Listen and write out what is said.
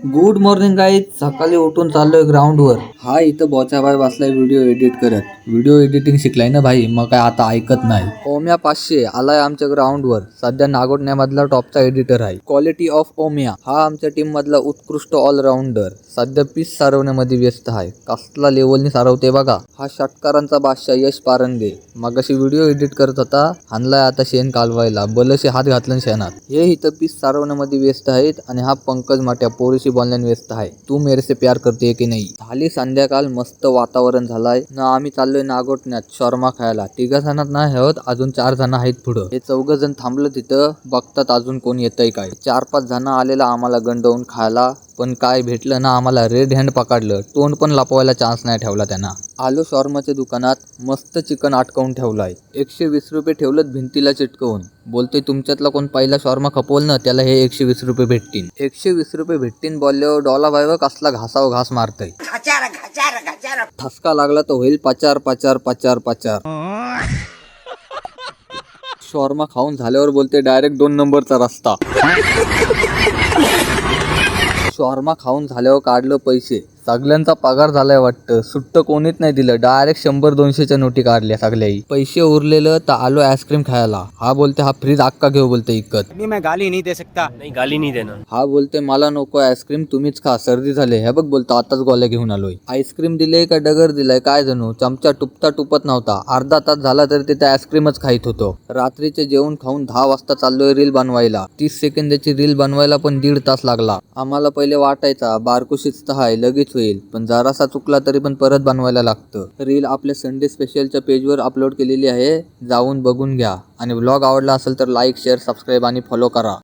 Good morning guys. सकाळी उठून चाललोय ग्राउंडवर. हा इथं बॉचा भाई बसलाय व्हिडिओ एडिट करत. व्हिडिओ एडिटिंग शिकलाय ना भाई, मग काय आता ऐकत नाही. ओम्या 500 आलाय आमच्या ग्राउंडवर. सध्या नागोठण्यामधला टॉपचा एडिटर आहे. क्वालिटी ऑफ ओम्या हा आमच्या टीम मधला उत्कृष्ट ऑलराऊंडर. सध्या पीस सारवण्यामध्ये व्यस्त आहे. कसला लेवलनी सारवते बघा. हा षटकारांचा बादशाह यश पारंगे. मगाशी व्हिडिओ एडिट करत होता, हाणलाय आता शेण कालवायला. बलशी हात घातलं शेणात. हे इथं पीस सारवण्यामध्ये व्यस्त आहेत आणि हा पंकज माट्या पोरीशी बोलण्यात व्यस्त आहे. तू मेरे से प्यार करते की नाही. झाली संध्याकाळ, मस्त वातावरण झालाय ना. आम्ही चाललोय नागोठण्यात शॉर्मा खायला. 3 जणात नाही होत, अजून 4 जण आहेत पुढं. हे 4 जण थांबलं तिथं, बघतात अजून कोण येतंय काय. 4-5 जण आलेला आम्हाला गंडवून खायला, पण काय भेटलं ना आम्हाला. रेड हँड पकडलं. तोंड पण लपवायला चान्स नाही ठेवला त्यांना. आलो शॉर्माच्या दुकानात. मस्त चिकन अटकवून ठेवलाय. 120 रुपये ठेवलं भिंतीला चिटकवून. बोलतोय तुमच्यातला कोण पहिला शॉर्मा खपवल ना त्याला हे 120 रुपये भेटतील. 120 रुपये भेटतील बोलल्यावर डॉला भाई कसला घासाव घास मारतय. ठसका लागला तर होईल पचार पचार पचार पचार. शॉर्मा खाऊन झाल्यावर बोलते डायरेक्ट 2 नंबरचा रस्ता. शॉर्मा खाऊन झाल्यावर काढलं पैसे. सगळ्यांचा पगार झालाय वाटतं. सुट्ट कोणीच नाही दिलं. डायरेक्ट 100-200च्या नोटी काढल्या सगळ्याही. पैसे उरलेलं तर आलो आईस्क्रीम खायला. हा बोलते हा फ्रीज अक्का घेऊ बोलते इकत. मैं गाली नहीं दे सकता. नहीं गाली नहीं देना. हा बोलते मला नको आईस्क्रीम, तुम्हीच खा, सर्दी झाले. हे बघ बोलतो आताच गोळ्या घेऊन आलोय. आईस्क्रीम दिले का डगर दिलाय काय जणू. चमचा टुपता टुपत नव्हता. अर्धा तास झाला तरी तिथे आईस्क्रीमच खाईत होतो. रात्रीचे जेवण खाऊन 10 वाजता चाललोय रील बनवायला. 30 सेकंदाची रील बनवायला पण 1.5 तास लागला. आम्हाला पहिले वाटायचा बारकुशीच हाय लगेच होईल, पण जरासा चुकला तरी पण परत बनवायला लागतं. रील आपल्या संडे स्पेशलच्या पेजवर अपलोड केलेली आहे, जाऊन बघून घ्या. आणि व्लॉग आवडला असेल तर लाईक, शेअर, सबस्क्राईब आणि फॉलो करा.